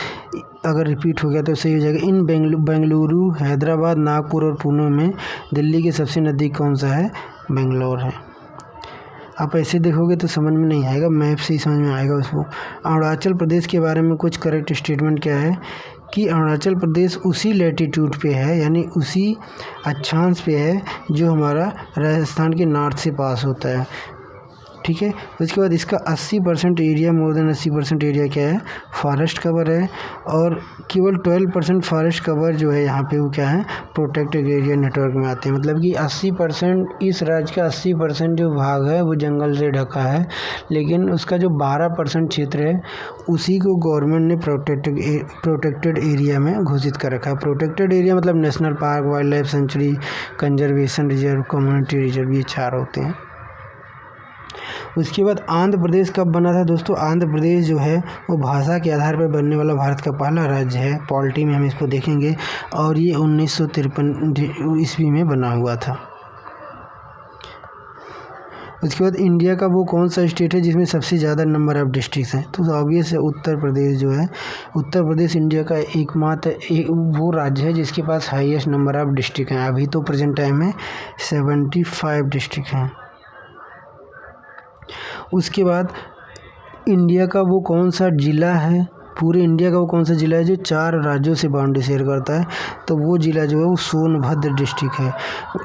अगर रिपीट हो गया तो सही हो जाएगा। इन बेंगलुरु, हैदराबाद, नागपुर और पुणे में दिल्ली के सबसे नज़दीक कौन सा है, बेंगलोर है। आप ऐसे देखोगे तो समझ में नहीं आएगा, मैप से ही समझ में आएगा उसको। अरुणाचल प्रदेश के बारे में कुछ करेक्ट स्टेटमेंट क्या है कि अरुणाचल प्रदेश उसी लैटिट्यूड पे है, यानी उसी अक्षांश पे है जो हमारा राजस्थान के नॉर्थ से पास होता है, ठीक है। उसके बाद इसका 80% एरिया, मोर देन 80% एरिया क्या है, फॉरेस्ट कवर है, और केवल 12% फॉरेस्ट कवर जो है यहाँ पे वो क्या है, प्रोटेक्टेड एरिया नेटवर्क में आते हैं। मतलब कि 80%, इस राज्य का 80% जो भाग है वो जंगल से ढका है, लेकिन उसका जो 12% क्षेत्र है उसी को गवर्नमेंट ने प्रोटेक्टेड एरिया में घोषित कर रखा है। प्रोटेक्टेड एरिया मतलब national park, wild life sanctuary, conservation reserve, community reserve, ये 4 होते हैं। उसके बाद आंध्र प्रदेश कब बना था दोस्तों, आंध्र प्रदेश जो है वो भाषा के आधार पर बनने वाला भारत का पहला राज्य है, पॉलिटी में हम इसको देखेंगे, और ये 1953 ईस्वी में बना हुआ था। उसके बाद इंडिया का वो कौन सा स्टेट है जिसमें सबसे ज़्यादा नंबर ऑफ़ डिस्ट्रिक्ट्स हैं, तो ऑब्वियस है उत्तर प्रदेश जो है, उत्तर प्रदेश इंडिया का एकमात्र वो राज्य है जिसके पास हाईएस्ट नंबर ऑफ़ डिस्ट्रिक्ट हैं। अभी तो प्रेजेंट टाइम में 75 डिस्ट्रिक्ट हैं। उसके बाद इंडिया का वो कौन सा ज़िला है, पूरे इंडिया का वो कौन सा ज़िला है जो 4 राज्यों से बाउंड्री शेयर करता है, तो वो ज़िला जो है वो सोनभद्र डिस्ट्रिक्ट है।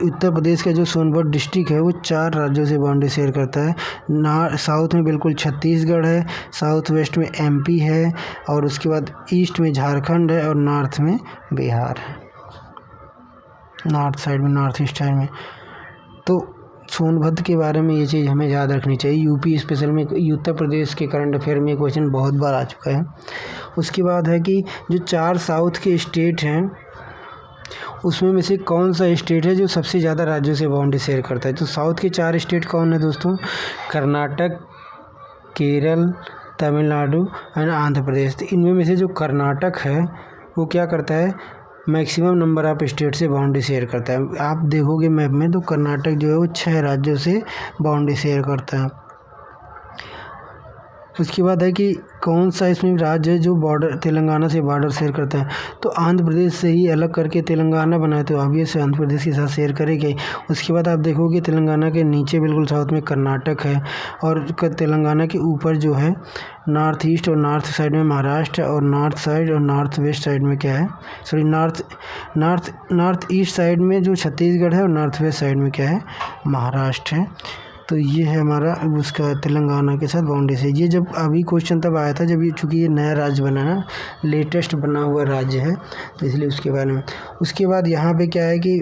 उत्तर प्रदेश का जो सोनभद्र डिस्ट्रिक्ट है वो 4 राज्यों से बाउंड्री शेयर करता है। साउथ में बिल्कुल छत्तीसगढ़ है, साउथ वेस्ट में एमपी है, और उसके बाद ईस्ट में झारखंड है, और नॉर्थ में बिहार है, नॉर्थ साइड में, नॉर्थ ईस्ट साइड में। तो सोनभद्र के बारे में ये चीज़ हमें याद रखनी चाहिए। यूपी स्पेशल में, उत्तर प्रदेश के करंट अफेयर में क्वेश्चन बहुत बार आ चुका है। उसके बाद है कि जो 4 साउथ के स्टेट हैं उसमें में से कौन सा स्टेट है जो सबसे ज़्यादा राज्यों से बाउंड्री शेयर करता है। तो साउथ के 4 स्टेट कौन है दोस्तों? कर्नाटक, केरल, तमिलनाडु एंड आंध्र प्रदेश। तो इनमें में से जो कर्नाटक है वो क्या करता है, मैक्सिमम नंबर ऑफ स्टेट से बाउंड्री शेयर करता है। आप देखोगे मैप में तो कर्नाटक जो है वो 6 राज्यों से बाउंड्री शेयर करता है। उसके बाद है कि कौन सा इसमें राज्य है जो बॉर्डर तेलंगाना से बॉर्डर शेयर करता है। तो आंध्र प्रदेश से ही अलग करके तेलंगाना बनाए, तो ऑब्वियस आंध्र प्रदेश के साथ शेयर करेंगे। उसके बाद आप देखोगे तेलंगाना के नीचे बिल्कुल साउथ में कर्नाटक है, और तेलंगाना के ऊपर जो है नॉर्थ ईस्ट और नॉर्थ साइड में महाराष्ट्र, और नॉर्थ साइड और नॉर्थ वेस्ट साइड में क्या है, सॉरी नॉर्थ ईस्ट साइड में जो छत्तीसगढ़ है, और नॉर्थ वेस्ट साइड में क्या है, महाराष्ट्र है। तो ये है हमारा उसका तेलंगाना के साथ बाउंड्री से। ये जब अभी क्वेश्चन तब आया था जब ये, चूँकि ये नया राज्य बना है, लेटेस्ट बना हुआ राज्य है, तो इसलिए उसके बारे में। उसके बाद यहाँ पे क्या है कि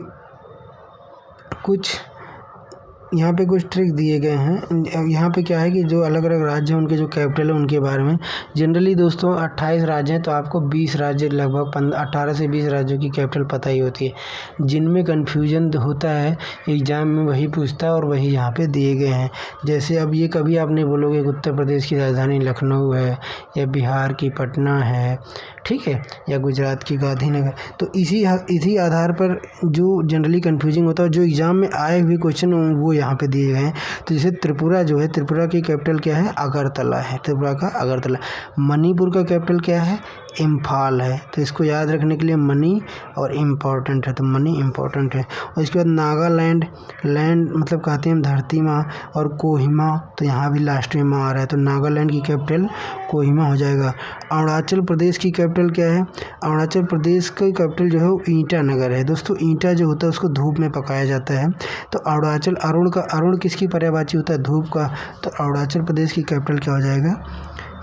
यहाँ पे कुछ ट्रिक दिए गए हैं। यहाँ पे क्या है कि जो अलग अलग राज्य हैं उनके जो कैपिटल है उनके बारे में। जनरली दोस्तों 28 राज्य हैं, तो आपको 20 राज्य, लगभग 18 से 20 राज्यों की कैपिटल पता ही होती है। जिनमें कन्फ्यूजन होता है एग्ज़ाम में वही पूछता है, और वही यहाँ पे दिए गए हैं। जैसे अब ये कभी आप नहीं बोलोगे उत्तर प्रदेश की राजधानी लखनऊ है, या बिहार की पटना है, ठीक है, या गुजरात की गांधीनगर। तो इसी आधार पर जो जनरली कन्फ्यूजिंग होता है, जो एग्ज़ाम में आए हुए क्वेश्चन वो यहाँ पे दिए गए हैं। तो जैसे त्रिपुरा जो है, त्रिपुरा की कैपिटल क्या है, अगरतला है, त्रिपुरा का अगरतला। मणिपुर का कैपिटल क्या है, इम्फाल है। तो इसको याद रखने के लिए मनी और इम्पॉर्टेंट है, तो मनी इम्पॉर्टेंट है। और इसके बाद नागालैंड, लैंड मतलब कहते हैं धरती माँ, और कोहिमा, तो यहाँ भी लास्ट में माँ आ रहा है, तो नागालैंड की कैपिटल कोहिमा हो जाएगा। अरुणाचल प्रदेश की कैपिटल क्या है, अरुणाचल प्रदेश की कैपिटल जो है वो ईटानगर है। दोस्तों ईंटा जो होता है उसको धूप में पकाया जाता है, तो अरुणाचल, अरुण किसकी पर्यायवाची होता है, धूप का, तो अरुणाचल प्रदेश की कैपिटल क्या हो जाएगा,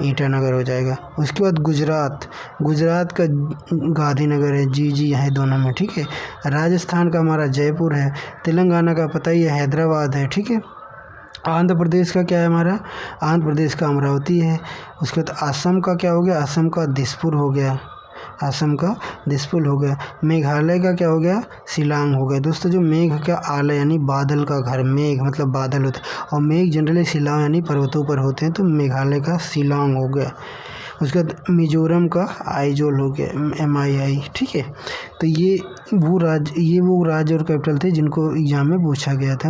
ईटानगर हो जाएगा। उसके बाद गुजरात का गांधीनगर है, जी यहाँ दोनों में, ठीक है। राजस्थान का हमारा जयपुर है। तेलंगाना का पता ही है, हैदराबाद है, ठीक है। आंध्र प्रदेश का क्या है हमारा, आंध्र प्रदेश का अमरावती है। उसके बाद असम का क्या हो गया, असम का दिसपुर हो गया, असम का दिसपुर हो गया। मेघालय का क्या हो गया, शिलांग हो गया। दोस्तों जो मेघ का आलय यानी बादल का घर, मेघ मतलब बादल होता है, और मेघ जनरली शिलांग यानी पर्वतों पर होते हैं, तो मेघालय का शिलांग हो गया। उसके बाद मिजोरम का आइजोल हो गया, MII, ठीक है। तो ये वो राज्य और कैपिटल थे जिनको एग्जाम में पूछा गया था।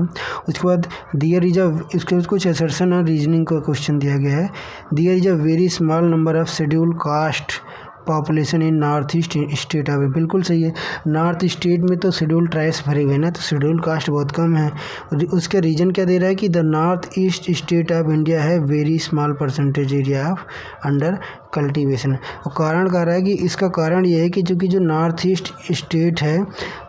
उसके बाद दियर इज उसके बाद कुछ असर्शन और रीजनिंग का क्वेश्चन दिया गया है। दियर is a very small number of schedule caste population in north east state of, बिल्कुल सही है। नॉर्थ स्टेट में तो शेड्यूल ट्राइब्स भरे हुए हैं ना, तो शेड्यूल कास्ट बहुत कम है। उसका रीजन क्या दे रहा है कि the north east state of India है very small percentage area of under cultivation. और कारण कह रहा है कि इसका कारण ये है कि चूँकि जो नॉर्थ ईस्ट स्टेट है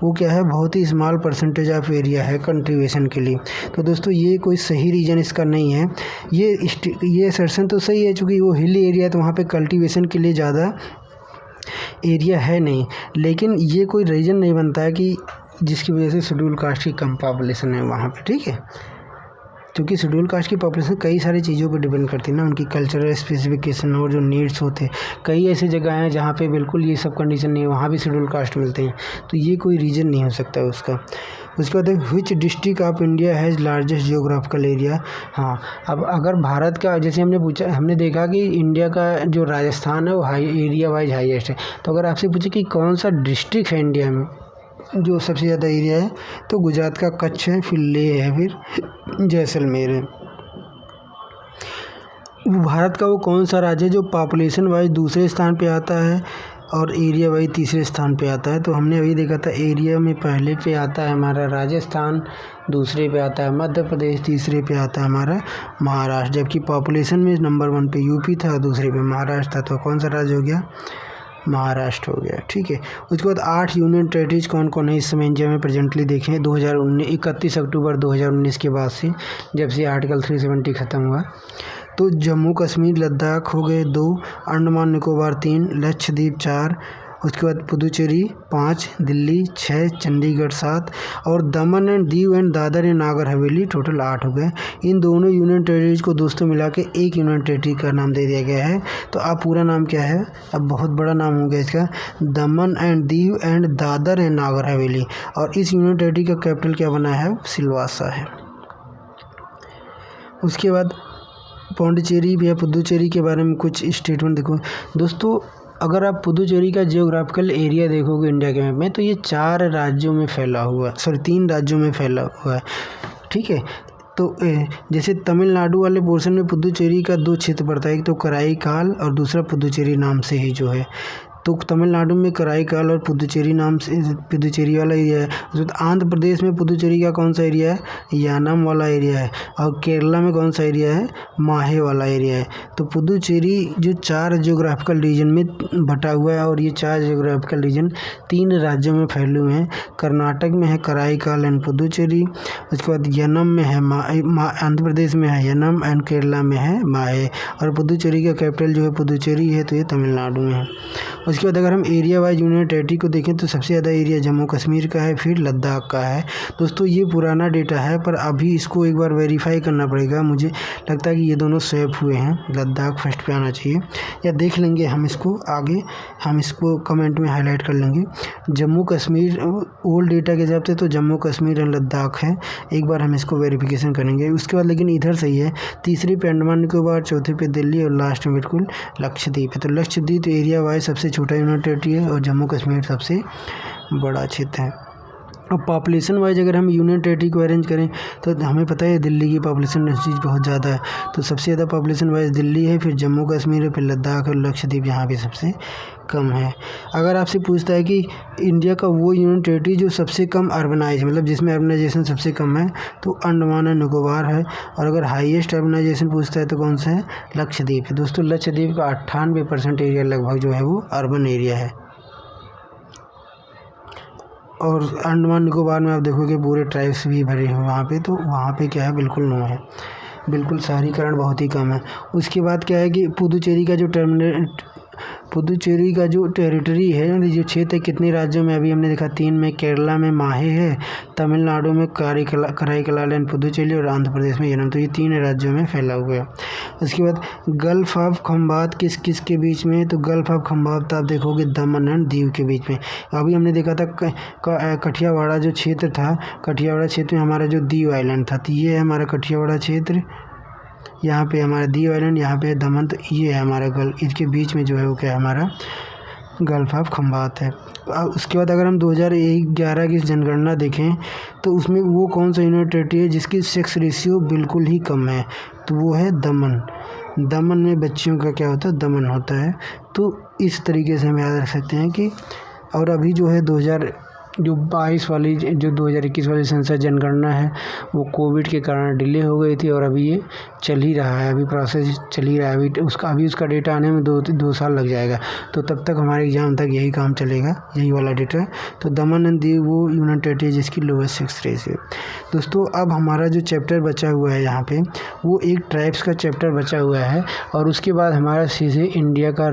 वो क्या है, बहुत ही स्मॉल परसेंटेज ऑफ एरिया है कल्टीवेशन के लिए। तो दोस्तों ये कोई सही रीजन इसका नहीं है। ये असर्शन तो सही है, चूँकि वो हिली एरिया है तो वहाँ पे कल्टीवेशन के लिए ज़्यादा एरिया है नहीं, लेकिन ये कोई रीज़न नहीं बनता है कि जिसकी वजह से शेड्यूल कास्ट की कम पॉपुलेशन है वहाँ पे, ठीक है। क्योंकि शेड्यूल कास्ट की पॉपुलेशन कई सारी चीज़ों पर डिपेंड करती है ना, उनकी कल्चरल स्पेसिफिकेशन और जो नीड्स होते हैं। कई ऐसी जगह हैं जहाँ पे बिल्कुल ये सब कंडीशन नहीं है, वहाँ भी शेड्यूल कास्ट मिलते हैं, तो ये कोई रीज़न नहीं हो सकता उसका। उसके बाद which district of India has largest geographical area. हाँ, अब अगर भारत का, जैसे हमने देखा कि इंडिया का जो राजस्थान है वो एरिया वाइज हाईएस्ट है। तो अगर आपसे पूछे कि कौन सा डिस्ट्रिक्ट है इंडिया में जो सबसे ज़्यादा एरिया है, तो गुजरात का कच्छ है, फिर लेह है, फिर जैसलमेर है। भारत का वो कौन सा राज्य है जो पॉपुलेशन वाइज दूसरे स्थान पे आता है और एरिया वाइज तीसरे स्थान पे आता है। तो हमने अभी देखा था एरिया में पहले पे आता है हमारा राजस्थान, दूसरे पे आता है मध्य प्रदेश, तीसरे पे आता है हमारा महाराष्ट्र, जबकि पॉपुलेशन में नंबर 1 पे यूपी था, दूसरे पे महाराष्ट्र था। तो कौन सा राज्य हो गया, महाराष्ट्र हो गया, ठीक है। उसके बाद 8 यूनियन टेरिटरीज कौन कौन है इस समय इंडिया में प्रेजेंटली देखें। 31 अक्टूबर 2019 के बाद से, जब से आर्टिकल 370 ख़त्म हुआ, तो जम्मू कश्मीर लद्दाख हो गए 2, अंडमान निकोबार 3, लक्षद्वीप 4, उसके बाद पुदुचेरी 5, दिल्ली 6, चंडीगढ़ 7 और दमन and Diu and Dadar and Nagar Haveli total 8 हो गए। इन दोनों यूनियन टेरिटरीज को दोस्तों मिला के एक यूनियन टेरिटरी का नाम दे दिया गया है। तो अब पूरा नाम क्या है, अब बहुत बड़ा नाम हो गया इसका, दमन and Diu and Dadar and Nagar Haveli. और इस यूनियन टेरिटरी का कैपिटल क्या बना है, सिलवासा है। उसके बाद पौंडीचेरी या पुदुचेरी के बारे में कुछ स्टेटमेंट देखो दोस्तों। अगर आप पुदुचेरी का जियोग्राफिकल एरिया देखोगे इंडिया के मैप में, तो ये 4 राज्यों में फैला हुआ, 3 राज्यों में फैला हुआ है, ठीक है। तो जैसे तमिलनाडु वाले पोर्शन में पुदुचेरी का 2 क्षेत्र पड़ता है, एक तो कराईकाल और दूसरा पुदुचेरी नाम से ही जो है। तो तमिलनाडु में कराईकाल और पुदुचेरी नाम से पुदुचेरी वाला एरिया है। उसके बाद आंध्र प्रदेश में पुदुचेरी का कौन सा एरिया है, यानम वाला एरिया है। और केरला में कौन सा एरिया है, माहे वाला एरिया है। तो पुदुचेरी जो 4 जियोग्राफिकल रीजन में बटा हुआ है और ये 4 जियोग्राफिकल रीजन 3 राज्यों में फैले हुए हैं। कर्नाटक में है कराईकाल एंड पुदुचेरी, उसके बाद यनम में है आंध्र प्रदेश में है यनम एंड केरला में है माहे। और पुदुचेरी का कैपिटल जो है पुदुचेरी है, तो ये तमिलनाडु में है। उसके बाद अगर हम एरिया वाइज यूनियन टेरिटरी को देखें तो सबसे ज़्यादा एरिया जम्मू कश्मीर का है, फिर लद्दाख का है। दोस्तों ये पुराना डेटा है, पर अभी इसको एक बार वेरीफाई करना पड़ेगा। मुझे लगता है कि ये दोनों स्वैप हुए हैं, लद्दाख फर्स्ट पे आना चाहिए, या देख लेंगे हम इसको आगे, हम इसको कमेंट में हाईलाइट कर लेंगे। जम्मू कश्मीर ओल्ड डेटा के हिसाब से तो जम्मू कश्मीर एंड लद्दाख है, एक बार हम इसको वेरिफिकेशन करेंगे। उसके बाद लेकिन इधर सही है, तीसरे पे अंडमान निकोबार, चौथे पे दिल्ली और लास्ट में बिल्कुल लक्षद्वीप है। तो लक्षद्वीप एरिया वाइज सबसे छोटा यूनियन टेरिटरी है और जम्मू कश्मीर सबसे बड़ा क्षेत्र है। अब पॉपुलेशन वाइज अगर हम यूनियन टेरिटरी को अरेंज करें तो हमें पता है दिल्ली की पॉपुलेशन डेंसिटी बहुत ज़्यादा है, तो सबसे ज़्यादा पॉपुलेशन वाइज दिल्ली है, फिर जम्मू कश्मीर है, फिर लद्दाख और लक्षद्वीप यहाँ पे सबसे कम है। अगर आपसे पूछता है कि इंडिया का वो यूनियन टेरिटरी जो सबसे कम अर्बनाइज, मतलब जिसमें अर्बनाइजेशन सबसे कम है, तो अंडमान एंड निकोबार है। और अगर हाईएस्ट अर्बनाइजेशन पूछता है तो कौन सा है, लक्षद्वीप है। दोस्तों लक्षद्वीप का 98% एरिया लगभग जो है वो अर्बन एरिया है। और अंडमान निकोबार में आप देखोगे पूरे ट्राइब्स भी भरे हैं वहाँ पे, तो वहाँ पे क्या है, बिल्कुल नो है, बिल्कुल शहरीकरण बहुत ही कम है। उसके बाद क्या है कि पुदुचेरी का जो टेरिटरी है, जो क्षेत्र है, कितने राज्यों में, अभी हमने देखा 3 में, केरला में माहे है, तमिलनाडु में कराईकलाल एंड पुदुचेरी और आंध्र प्रदेश में यनम। तो ये 3 राज्यों में फैला हुआ है। उसके बाद गल्फ ऑफ खंबात किस किस के बीच में, तो गल्फ ऑफ खंबात आप देखोगे दमन एंड दीव के बीच में। अभी हमने देखा था कठियावाड़ा जो क्षेत्र था, कठियावाड़ा क्षेत्र में हमारा जो दीव आइलैंड था, तो ये है हमारा कठियावाड़ा क्षेत्र, यहाँ पे हमारा दीव आइलैंड, यहाँ पे दमन, तो ये है हमारा गल्फ, इसके बीच में जो है वो क्या है, हमारा गल्फ ऑफ खंबात है। उसके बाद अगर हम 2011 की जनगणना देखें तो उसमें वो कौन सा यूनियन टेरिटरी है जिसकी सेक्स रेशियो बिल्कुल ही कम है, तो वो है दमन। दमन में बच्चियों का क्या होता है, दमन होता है। तो इस तरीके से हम याद रख सकते हैं कि, और अभी जो है 2021 वाली सेंसस जनगणना है वो कोविड के कारण डिले हो गई थी, और अभी ये चल ही रहा है, अभी प्रोसेस चल ही रहा है। अभी उसका डेटा आने में 2 साल लग जाएगा, तो तब तक हमारे एग्ज़ाम तक यही काम चलेगा, यही वाला डेटा। तो दमन एंड दीव वो यूनियन टेरिटरी जिसकी लोएस्ट सेक्स रेशियो। दोस्तों अब हमारा जो चैप्टर बचा हुआ है यहाँ पे, वो एक ट्राइब्स का चैप्टर बचा हुआ है, और उसके बाद हमारा सीधे इंडिया का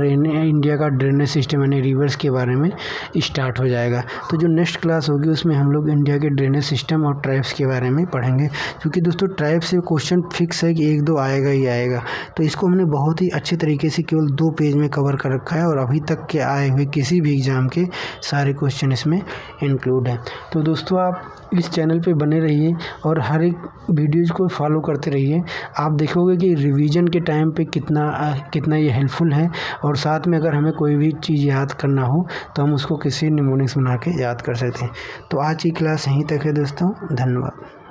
ड्रेनेज सिस्टम यानी रिवर्स के बारे में स्टार्ट हो जाएगा। तो जो नेक्स्ट क्लास होगी उसमें हम लोग इंडिया के ड्रेनेज सिस्टम और ट्राइब्स के बारे में पढ़ेंगे, क्योंकि दोस्तों ट्राइब्स से क्वेश्चन फिक्स है कि 1-2 आएगा ही आएगा। तो इसको हमने बहुत ही अच्छे तरीके से केवल 2 पेज में कवर कर रखा है, और अभी तक के आए हुए किसी भी एग्ज़ाम के सारे क्वेश्चन इसमें इंक्लूड हैं। तो दोस्तों आप इस चैनल पे बने रहिए और हर एक वीडियोज़ को फॉलो करते रहिए। आप देखोगे कि रिवीजन के टाइम पे कितना ये हेल्पफुल है, और साथ में अगर हमें कोई भी चीज़ याद करना हो तो हम उसको किसी निमोनिक्स बना के याद कर सकते हैं। तो आज की क्लास यहीं तक है दोस्तों, धन्यवाद।